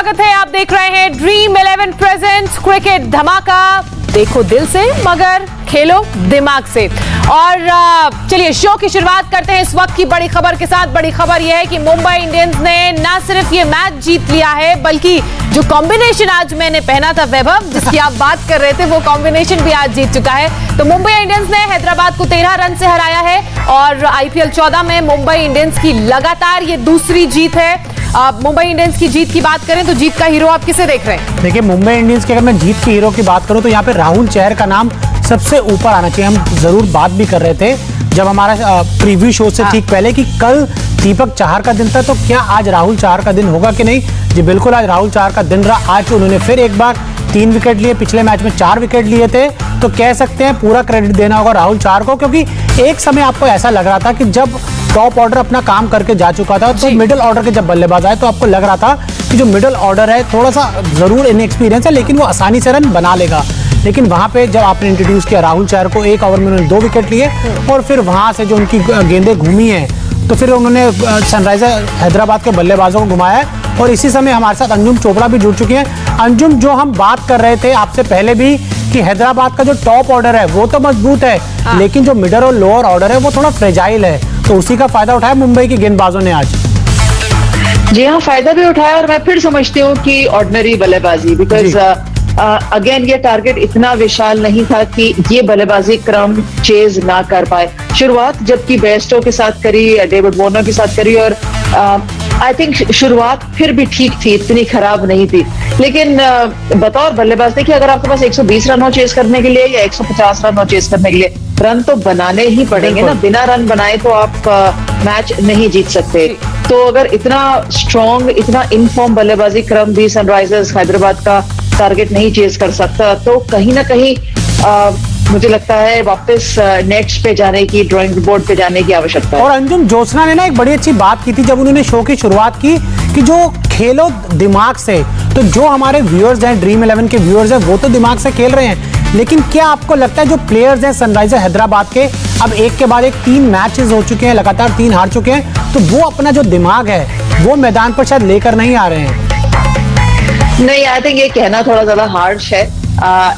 स्वागत है। आप देख रहे हैं ड्रीम 11 प्रेजेंट्स क्रिकेट धमाका। देखो दिल से मगर खेलो दिमाग से। और चलिए शो की शुरुआत करते हैं इस वक्त की बड़ी खबर के साथ। बड़ी खबर यह है कि मुंबई इंडियंस ने ना सिर्फ ये मैच जीत लिया है, बल्कि जो कॉम्बिनेशन आज मैंने पहना था वैभव, जिसकी आप बात कर रहे थे, वो कॉम्बिनेशन भी आज जीत चुका है। तो मुंबई इंडियंस ने हैदराबाद को 13 रन से हराया है और आईपीएल 14 में मुंबई इंडियंस की लगातार ये दूसरी जीत है। मुंबई इंडियंस की जीत की बात करें तो जीत का हीरो आप किसे देख रहे हैं? देखिए, मुंबई इंडियंस के अगर मैं जीत के हीरो की बात करूं तो यहाँ पे राहुल चहर का नाम सबसे ऊपर आना चाहिए। हम जरूर बात भी कर रहे थे जब हमारा प्रीव्यू शो से ठीक पहले कि कल दीपक चाहर का दिन था, तो क्या आज राहुल चहर का दिन होगा कि नहीं। जी बिल्कुल, आज राहुल चहर का दिन रहा। आज उन्होंने फिर एक बार 3 विकेट लिए, पिछले मैच में 4 विकेट लिए थे। तो कह सकते हैं पूरा क्रेडिट देना होगा राहुल चहर को, क्योंकि एक समय आपको ऐसा लग रहा था कि जब टॉप ऑर्डर अपना काम करके जा चुका था, तो मिडिल ऑर्डर के जब बल्लेबाज आए तो आपको लग रहा था कि जो मिडिल ऑर्डर है थोड़ा सा जरूर इनएक्सपीरियंस है, लेकिन वो आसानी से रन बना लेगा। लेकिन वहां पे जब आपने इंट्रोड्यूस किया राहुल चहर को, 1 ओवर में उन्होंने 2 विकेट लिए और फिर वहां से जो उनकी गेंदें घूमी हैं, तो फिर उन्होंने सनराइजर हैदराबाद के बल्लेबाजों को घुमाया है। और इसी समय हमारे साथ अंजुम चोपड़ा भी जुड़ चुकी हैं। अंजुम, जो हम बात कर रहे थे आपसे पहले भी कि हैदराबाद का जो टॉप ऑर्डर है वो तो मजबूत है, लेकिन जो मिडल और लोअर ऑर्डर है वो थोड़ा फ्रेजाइल है, तो उसी का फायदा उठाया मुंबई के गेंदबाजों ने आज। जी हाँ, फायदा भी उठाया। और मैं फिर समझती हूँ कि ऑर्डिनरी बल्लेबाजी, बिकॉज अगेन ये टारगेट इतना विशाल नहीं था कि ये बल्लेबाजी क्रम चेज ना कर पाए। शुरुआत जबकि बेस्टो के साथ करी, डेविड वार्नर के साथ करी, और आई थिंक शुरुआत फिर भी ठीक थी, इतनी खराब नहीं थी। लेकिन बतौर बल्लेबाज देखिए, अगर आपके पास 120 रन हो चेस करने के लिए या 150 रन हो चेस करने के लिए, रन तो बनाने ही पड़ेंगे ना। बिना रन बनाए तो आप मैच नहीं जीत सकते। तो अगर इतना स्ट्रॉन्ग, इतना इनफॉर्म बल्लेबाजी क्रम भी सनराइजर्स हैदराबाद का टारगेट नहीं चेस कर सकता, तो कहीं ना कहीं मुझे लगता है वापस नेट्स पे जाने की, ड्राइंग बोर्ड पे जाने की आवश्यकता है। और अंजुम, ज्योत्सना ने ना एक बड़ी अच्छी बात की थी जब उन्होंने शो की शुरुआत की कि जो खेलो दिमाग से, तो जो हमारे व्यूअर्स हैं, ड्रीम 11 के व्यूअर्स हैं, वो तो दिमाग से खेल रहे हैं, लेकिन क्या आपको लगता है जो प्लेयर्स हैं सनराइजर हैदराबाद के, अब एक के बाद एक 3 मैचेस हो चुके हैं, लगातार 3 हार चुके हैं, तो वो अपना जो दिमाग है वो मैदान पर शायद लेकर नहीं आ रहे हैं? नहीं, आई थिंक ये कहना थोड़ा ज्यादा हार्श है।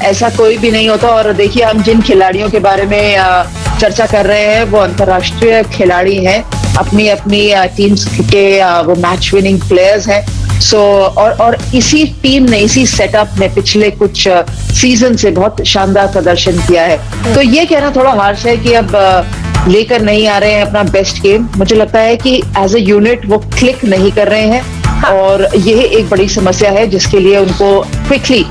ऐसा कोई भी नहीं होता। और देखिए, हम जिन खिलाड़ियों के बारे में चर्चा कर रहे हैं वो अंतर्राष्ट्रीय खिलाड़ी हैं, अपनी अपनी टीम्स के वो मैच विनिंग प्लेयर्स हैं। सो और इसी टीम ने, इसी सेटअप ने पिछले कुछ सीजन से बहुत शानदार प्रदर्शन किया है। तो ये कहना थोड़ा हार्श है कि अब लेकर नहीं आ रहे हैं अपना बेस्ट गेम। मुझे लगता है कि एज ए यूनिट वो क्लिक नहीं कर रहे हैं, और यह एक बड़ी समस्या है जिसके लिए उनको क्विकली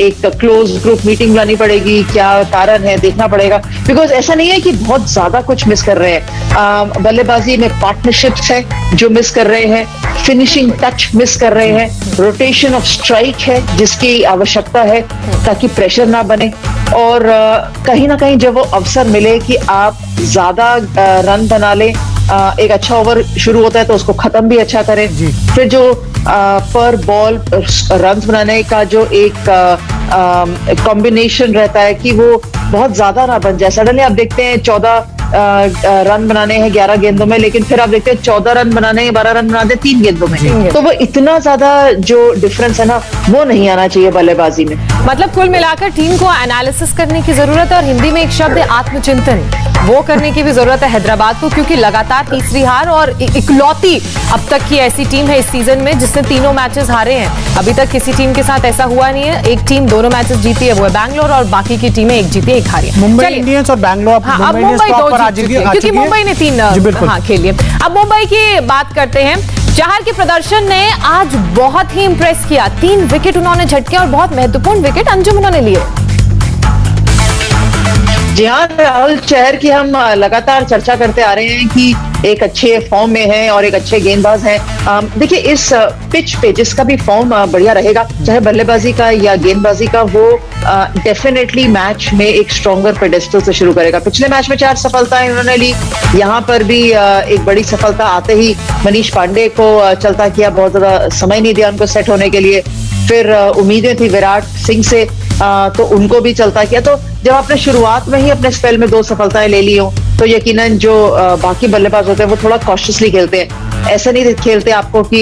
एक क्लोज ग्रुप मीटिंग बुलानी पड़ेगी। क्या कारण है देखना पड़ेगा, बिकॉज ऐसा नहीं है कि बहुत ज्यादा कुछ मिस कर रहे हैं। बल्लेबाजी में पार्टनरशिप्स है जो मिस कर रहे हैं, फिनिशिंग टच मिस कर रहे हैं, रोटेशन ऑफ स्ट्राइक है जिसकी आवश्यकता है ताकि प्रेशर ना बने, और कहीं ना कहीं जब वो अवसर मिले कि आप ज्यादा रन बना लें, एक अच्छा ओवर शुरू होता है तो उसको खत्म भी अच्छा करें, फिर जो पर बॉल रन बनाने का जो एक कॉम्बिनेशन रहता है कि वो बहुत ज्यादा ना बन जाए। सडनली आप देखते हैं 14 रन बनाने हैं 11 गेंदों में, लेकिन फिर आप देखते हैं 14 रन बनाने हैं 12 रन बनाते हैं 3 गेंदों में। तो वो इतना ज्यादा जो डिफरेंस है ना, वो नहीं आना चाहिए बल्लेबाजी में। मतलब कुल मिलाकर टीम को एनालिसिस करने की जरूरत है, और हिंदी में एक शब्द है आत्मचिंतन, वो करने की भी जरूरत है हैदराबाद को, क्योंकि लगातार तीसरी हार, और इकलौती अब तक की ऐसी टीम है इस सीजन में जिसने 3 मैचेस हारे हैं। अभी तक किसी टीम के साथ ऐसा हुआ नहीं है। एक टीम 2 मैचेस जीती है, वो है बैंगलोर, और बाकी की टीमें 1 जीती 1 हारी है। मुंबई इंडियंस और बैंगलोर, मुंबई 2 क्योंकि मुंबई ने 3 खेल लिए। अब मुंबई की बात करते हैं। चहर के प्रदर्शन ने आज बहुत ही इंप्रेस किया। 3 विकेट उन्होंने झटके और बहुत महत्वपूर्ण विकेट अंजुम उन्होंने लिए। जी हाँ, राहुल चहर की हम लगातार चर्चा करते आ रहे हैं कि एक अच्छे फॉर्म में है और एक अच्छे गेंदबाज हैं। देखिए, इस पिच पे जिसका भी फॉर्म बढ़िया रहेगा, चाहे बल्लेबाजी का या गेंदबाजी का, वो डेफिनेटली मैच में एक स्ट्रॉन्गर पेडेस्टल से शुरू करेगा। पिछले मैच में 4 सफलताएं उन्होंने ली, यहाँ पर भी एक बड़ी सफलता आते ही मनीष पांडे को चलता किया, बहुत ज्यादा समय नहीं दिया उनको सेट होने के लिए। फिर उम्मीदें थी विराट सिंह से, तो उनको भी चलता किया। तो जब आपने शुरुआत में ही अपने स्पेल में 2 सफलताएं ले ली हो, तो यकीनन जो बाकी बल्लेबाज होते हैं वो थोड़ा कॉशियसली खेलते हैं। ऐसा नहीं खेलते आपको कि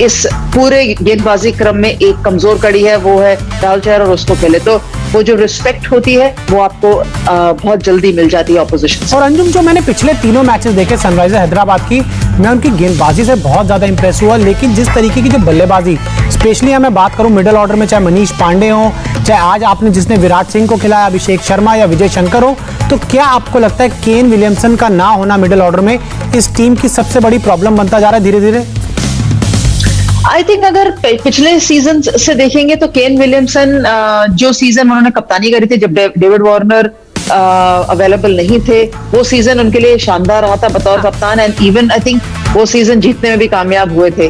इस पूरे गेंदबाजी क्रम में एक कमजोर कड़ी है, वो है राहुल चहर, और उसको खेले तो वो जो रिस्पेक्ट होती है वो आपको बहुत जल्दी मिल जाती है ऑपोजिशन से। और अंजुम, जो मैंने पिछले तीनों मैचेस देखे सनराइजर हैदराबाद की, मैं उनकी गेंदबाजी से बहुत ज्यादा इंप्रेस हुआ, लेकिन जिस तरीके की जो बल्लेबाजी, स्पेशली मैं बात करूं मिडिल ऑर्डर में, चाहे मनीष पांडे हो, चाहे आज आपने जिसने विराट सिंह को खिलाया, अभिषेक शर्मा या विजय शंकर हो, तो क्या आपको लगता है केन विलियमसन का ना होना मिडिल ऑर्डर में इस टीम की सबसे बड़ी प्रॉब्लम बनता जा रहा है धीरे धीरे? आई थिंक अगर पिछले सीजन से देखेंगे तो केन विलियमसन जो सीजन उन्होंने कप्तानी करी थी, जब डेविड वार्नर अवेलेबल नहीं थे, वो सीजन उनके लिए शानदार रहा था बतौर कप्तान, एंड इवन आई थिंक वो सीजन जीतने में भी कामयाब हुए थे।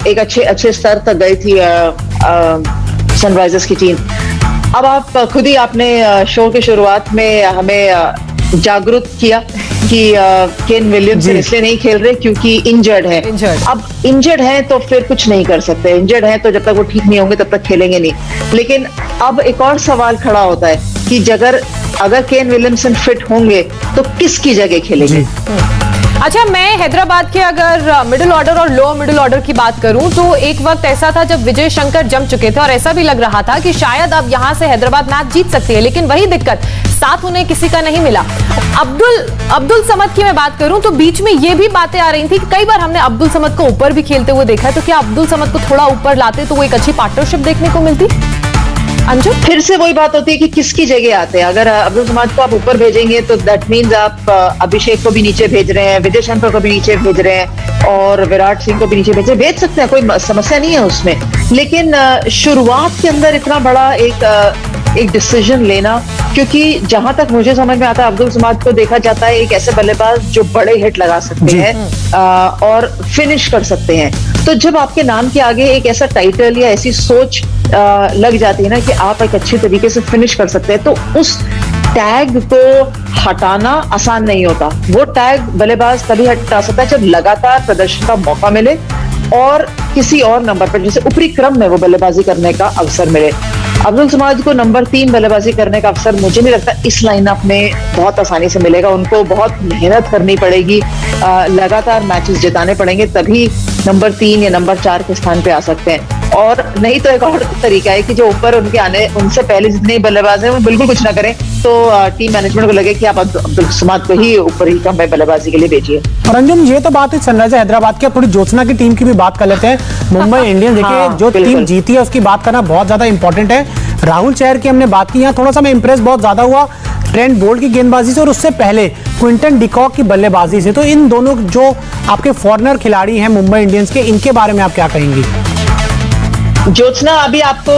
एक अच्छे स्तर तक गई थी सनराइजर्स की टीम। अब आप खुद ही आपने शो के शुरुआत में हमें जागरूक किया कि केन विलियमसन इसलिए नहीं खेल रहे क्योंकि इंजर्ड है। अब इंजर्ड है तो फिर कुछ नहीं कर सकते, इंजर्ड है तो जब तक वो ठीक नहीं होंगे तब तक खेलेंगे नहीं। लेकिन अब एक और सवाल खड़ा होता है कि अगर केन विलियमसन फिट होंगे तो किसकी जगह खेलेंगे? अच्छा, मैं हैदराबाद के अगर मिडिल ऑर्डर और लो मिडिल ऑर्डर की बात करूं तो एक वक्त ऐसा था जब विजय शंकर जम चुके थे और ऐसा भी लग रहा था कि शायद अब यहां से हैदराबाद मैच जीत सकती है, लेकिन वही दिक्कत, साथ उन्हें किसी का नहीं मिला। अब्दुल समद की मैं बात करूं तो बीच में ये भी बातें आ रही थी कि कई बार हमने अब्दुल समद को ऊपर भी खेलते हुए देखा है, तो क्या अब्दुल समद को थोड़ा ऊपर लाते तो वो एक अच्छी पार्टनरशिप देखने को मिलती? अंजू, फिर से वही बात होती है कि किसकी जगह आते हैं। अगर अब्दुल समाद को आप ऊपर भेजेंगे तो दैट मीन्स आप अभिषेक को भी नीचे भेज रहे हैं, विजय शंकर को भी नीचे भेज रहे हैं, और विराट सिंह को भी नीचे भेज सकते हैं, कोई समस्या नहीं है उसमें। लेकिन शुरुआत के अंदर इतना बड़ा एक डिसीजन लेना, क्योंकि जहां तक मुझे समझ में आता है अब्दुल समाद को देखा जाता है एक ऐसे बल्लेबाज जो बड़े हिट लगा सकते हैं और फिनिश कर सकते हैं। तो जब आपके नाम के आगे एक ऐसा टाइटल या ऐसी सोच लग जाती है ना कि आप एक अच्छे तरीके से फिनिश कर सकते हैं, तो उस टैग को हटाना आसान नहीं होता। वो टैग बल्लेबाज तभी हटा सकता है जब लगातार प्रदर्शन का मौका मिले और किसी और नंबर पर, जैसे ऊपरी क्रम में वो बल्लेबाजी करने का अवसर मिले। अब्दुल समाद को नंबर 3 बल्लेबाजी करने का अवसर मुझे नहीं लगता इस लाइनअप में बहुत आसानी से मिलेगा। उनको बहुत मेहनत करनी पड़ेगी, लगातार मैचेस जिताने पड़ेंगे, तभी नंबर 3 या नंबर 4 के स्थान पे आ सकते हैं। और नहीं तो एक और तरीका है कि जो ऊपर उनके आने उनसे पहले जितने बल्लेबाज हैं वो बिल्कुल कुछ ना करें, तो टीम मैनेजमेंट को लगे कि आप अब्दुल समाद को ही ऊपर ही कम बल्लेबाजी के लिए भेजिए। और अंजुम, ये तो बात हुई सनराइजर हैदराबाद की, थोड़ी ज्योत्सना की टीम की भी बात कर लेते हैं। मुंबई इंडियंस, देखिए जो टीम जीती है उसकी बात करना बहुत ज्यादा इंपॉर्टेंट है। राहुल चहर की हमने बात की, यहाँ थोड़ा सा मैं इंप्रेस बहुत ज्यादा हुआ ट्रेंट बोल्ट की गेंदबाजी से और उससे पहले क्विंटन डिकॉक की बल्लेबाजी से। तो इन दोनों जो आपके फॉरेनर खिलाड़ी हैं मुंबई इंडियंस के, इनके बारे में आप क्या कहेंगी? ज्योत्सना, अभी आपको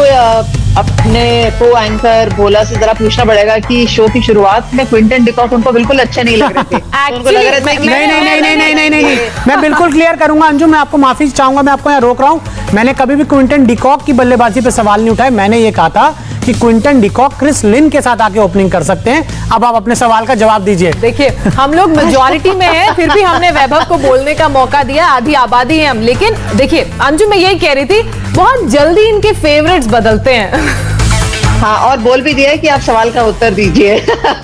अपने को एंकर भोला से जरा पूछना पड़ेगा कि शो की शुरुआत में क्विंटन डिकॉक उनको बिल्कुल अच्छे नहीं लग रहे थे। उनको लग रहा था कि नहीं, मैं बिल्कुल क्लियर करूंगा अंजुम, मैं आपको माफी चाहूंगा, मैं आपको यहाँ रोक रहा हूँ। मैंने कभी भी क्विंटन डिकॉक की बल्लेबाजी पे सवाल नहीं उठाया। मैंने ये कहा था कि क्विंटन डिकॉक क्रिस लिन के साथ आके ओपनिंग कर सकते हैं। अब आप अपने सवाल का जवाब दीजिए। देखिए, हम लोग मेजॉरिटी में हैं, फिर भी हमने वैभव को बोलने का मौका दिया, आधी आबादी है हम। लेकिन देखिए अंजू, मैं यही कह रही थी, बहुत जल्दी इनके फेवरेट्स बदलते हैं। हाँ, और बोल भी दिया है कि आप सवाल का उत्तर दीजिए।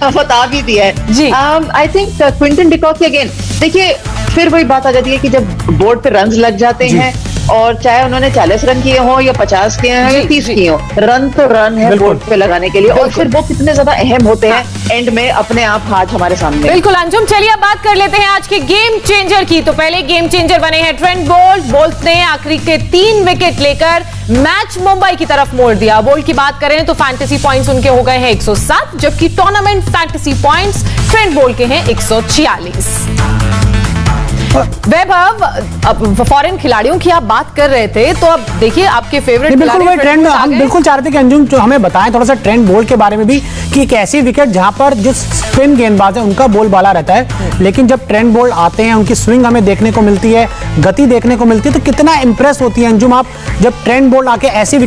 बता भी दिया है जी। आई थिंक क्विंटन डिकॉक की अगेन, देखिए फिर वही बात आ जाती है कि जब बोर्ड पे रन्स लग जाते हैं, और चाहे उन्होंने 40 रन किए हों या 50 किए हों या 30 किए हों, रन तो रन है बोर्ड पे लगाने के लिए, और फिर वो कितने ज्यादा अहम होते हैं एंड में अपने आप हाथ हमारे सामने। बिल्कुल अंजुम, चलिए अब बात कर लेते हैं आज के गेम चेंजर की। तो पहले गेम चेंजर बने हैं ट्रेंट बोल्ट ने आखिरी के 3 विकेट लेकर मैच मुंबई की तरफ मोड़ दिया। बोल्ट की बात करें तो फैंटेसी पॉइंट्स उनके हो गए हैं 107, जबकि tournament fantasy points Trent Boult के हैं 146। वैभव, अब फॉरेन खिलाड़ियों की आप बात कर रहे थे, तो अब देखिए आपके फेवरेट बिल्कुल वही ट्रेंड हम बिल्कुल चाह रहे थे कि अंजुम जो हमें बताएं थोड़ा सा ट्रेंट बोल्ट के बारे में भी, कि एक ऐसी विकेट जहां पर जो स्पिन गेंदबाज है उनका बॉल बाला रहता है, लेकिन जब ट्रेंट बोल्ट आते हैं उनकी स्विंग हमें देखने को मिलती है, गति देखने को मिलती है, तो कितना इंप्रेस होती है अंजुम आप जब ट्रेंट बोल्ट आके ऐसी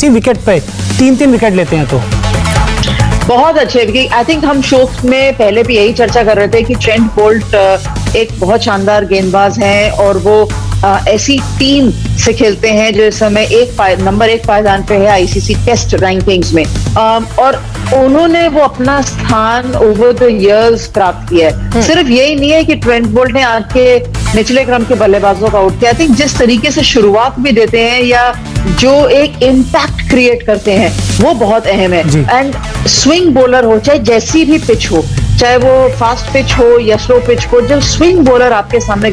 विकेट पे 3-3 विकेट लेते हैं। तो बहुत अच्छे, आई थिंक हम शो में पहले भी यही चर्चा कर रहे थे कि ट्रेंट बोल्ट एक बहुत शानदार गेंदबाज हैं और वो ऐसी टीम से खेलते हैं जो इस समय नंबर 1 पायदान पे है आईसीसी टेस्ट रैंकिंग्स में, और उन्होंने वो अपना स्थान ओवर द इयर्स प्राप्त किया है। सिर्फ यही नहीं है कि ट्रेंट बोल्ट ने आके निचले क्रम के बल्लेबाजों का आउट किया। आई थिंक जिस तरीके से शुरुआत भी देते हैं या जो एक इम्पैक्ट क्रिएट करते हैं वो बहुत अहम है। एंड स्विंग बॉलर हो, चाहे जैसी भी पिच हो, चाहे वो फास्ट पिच हो या स्लो पिच हो, जब स्विंग बॉलर आपके सामने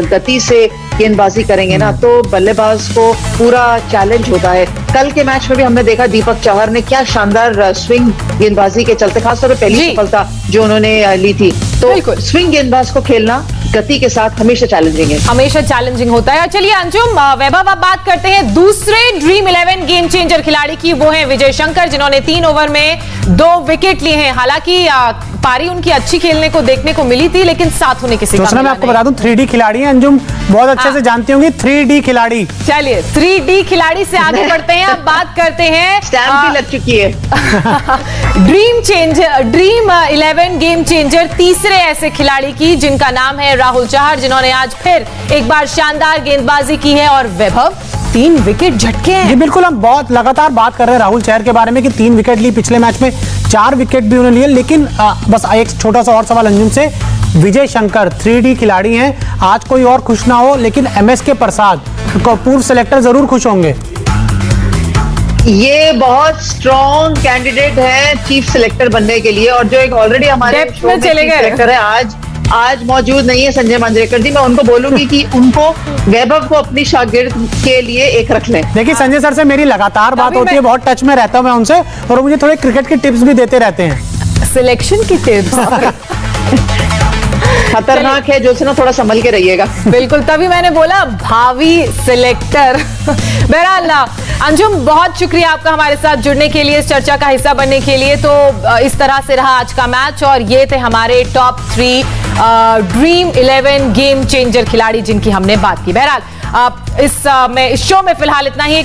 गति से गेंदबाजी करेंगे ना तो बल्लेबाज को पूरा चैलेंज होता है। कल के मैच में भी हमने देखा दीपक चहर ने क्या शानदार स्विंग गेंदबाजी के चलते, खासतौर पर पहली सफलता जो उन्होंने ली थी, तो स्विंग गेंदबाज को खेलना गति के साथ हमेशा चैलेंजिंग है, हमेशा चैलेंजिंग होता है। चलिए अंजुम, वैभव, अब बात करते हैं दूसरे ड्रीम 11 गेम चेंजर खिलाड़ी की। वो है विजय शंकर, जिन्होंने 3 ओवर में 2 विकेट लिए हैं। हालांकि पारी उनकी अच्छी खेलने को देखने को मिली थी, लेकिन साथ होने किसी का मैं आपको बता दूं 3D खिलाड़ी है अंजुम, बहुत अच्छे से जानती होंगी 3D खिलाड़ी। चलिए 3D खिलाड़ी से आगे बढ़ते हैं। अब बात करते हैं, स्टैम्प भी लग चुकी है। ड्रीम 11 गेम चेंजर तीसरे ऐसे खिलाड़ी की, जिनका नाम है राहुल चहर, जिन्होंने आज फिर एक बार शानदार गेंदबाजी की है। और वैभव, 3 विकेट झटके हैं। जी बिल्कुल, हम बहुत लगातार बात कर रहे हैं राहुल चहर के बारे में कि 3 विकेट ली, पिछले मैच में 4 विकेट भी उन्होंने लिए। लेकिन बस एक छोटा सा और सवाल अंजुम से, विजय शंकर 3D खिलाड़ी हैं, आज कोई और खुश ना हो, लेकिन MSK प्रसाद पूर्व सेलेक्टर जरूर खुश होंगे। ये बहुत स्ट्रॉन्ग कैंडिडेट है चीफ सेलेक्टर बनने के लिए, और जो एक ऑलरेडी हमारे शो में चीफ सेलेक्टर है आज मौजूद नहीं है संजय मांजरेकर जी, मैं उनको बोलूंगी कि उनको वैभव को अपनी शागिर्द के लिए एक रख लें। देखिए संजय सर से मेरी लगातार बात होती है, बहुत टच में रहता हूं मैं उनसे, और मुझे थोड़े क्रिकेट की टिप्स भी देते रहते हैं। सिलेक्शन की टिप्स खतरनाक है, जो से ना थोड़ा संभल के रहिएगा। बिल्कुल, तभी मैंने बोला भावी सिलेक्टर। बहरहाल अंजुम, बहुत शुक्रिया आपका हमारे साथ जुड़ने के लिए, इस चर्चा का हिस्सा बनने के लिए। तो इस तरह से रहा आज का मैच, और ये थे हमारे टॉप 3 ड्रीम 11 गेम चेंजर खिलाड़ी जिनकी हमने बात की। बहरहाल इस शो में फिलहाल इतना ही।